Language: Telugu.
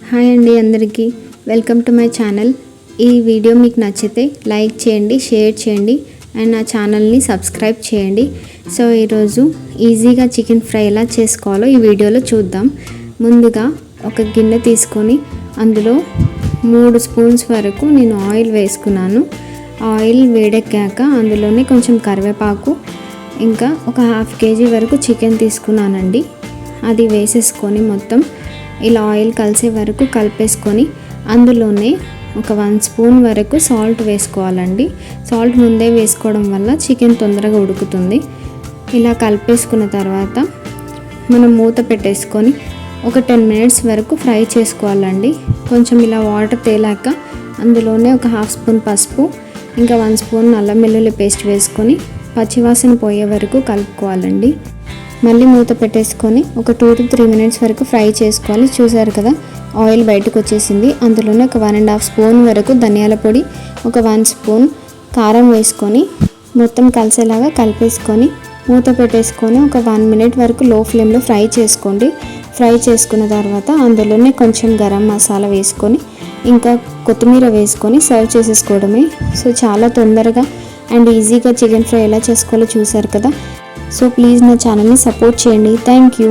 హాయ్ అండి అందరికీ వెల్కమ్ టు మై ఛానల్. ఈ వీడియో మీకు నచ్చితే లైక్ చేయండి, షేర్ చేయండి అండ్ నా ఛానల్ని సబ్స్క్రైబ్ చేయండి. సో ఈరోజు ఈజీగా చికెన్ ఫ్రై ఎలా చేసుకోవాలో ఈ వీడియోలో చూద్దాం. ముందుగా ఒక గిన్నె తీసుకొని అందులో 3 స్పూన్స్ వరకు నేను ఆయిల్ వేసుకున్నాను. ఆయిల్ వేడెక్కాక అందులోనే కొంచెం కరివేపాకు ఇంకా ఒక 1/2 kg వరకు చికెన్ తీసుకున్నానండి. అది వేసేసుకొని మొత్తం ఇలా ఆయిల్ కలిసే వరకు కలిపేసుకొని అందులోనే ఒక 1 స్పూన్ వరకు సాల్ట్ వేసుకోవాలండి. సాల్ట్ ముందే వేసుకోవడం వల్ల చికెన్ తొందరగా ఉడుకుతుంది. ఇలా కలిపేసుకున్న తర్వాత మనం మూత పెట్టేసుకొని ఒక 10 minutes వరకు ఫ్రై చేసుకోవాలండి. కొంచెం ఇలా వాటర్ తేలాక అందులోనే ఒక 1/2 స్పూన్ పసుపు ఇంకా 1 స్పూన్ అల్లం వెల్లుల్లి పేస్ట్ వేసుకొని పచ్చివాసన పోయే వరకు కలుపుకోవాలండి. మళ్ళీ మూత పెట్టేసుకొని ఒక 2 to 3 minutes వరకు ఫ్రై చేసుకోవాలి. చూసారు కదా, ఆయిల్ బయటకు వచ్చేసింది. అందులోనే ఒక 1.5 స్పూన్ వరకు ధనియాల పొడి, ఒక 1 స్పూన్ కారం వేసుకొని మొత్తం కలిసేలాగా కలిపేసుకొని మూత పెట్టేసుకొని ఒక 1 minute వరకు లో ఫ్లేమ్లో ఫ్రై చేసుకోండి. ఫ్రై చేసుకున్న తర్వాత అందులోనే కొంచెం గరం మసాలా వేసుకొని ఇంకా కొత్తిమీర వేసుకొని సర్వ్ చేసేసుకోవడమే. సో చాలా తొందరగా అండ్ ఈజీగా చికెన్ ఫ్రై ఎలా చేసుకోవాలో చూసారు కదా. సో ప్లీజ్ నా ఛానల్ని సపోర్ట్ చేయండి. Thank you.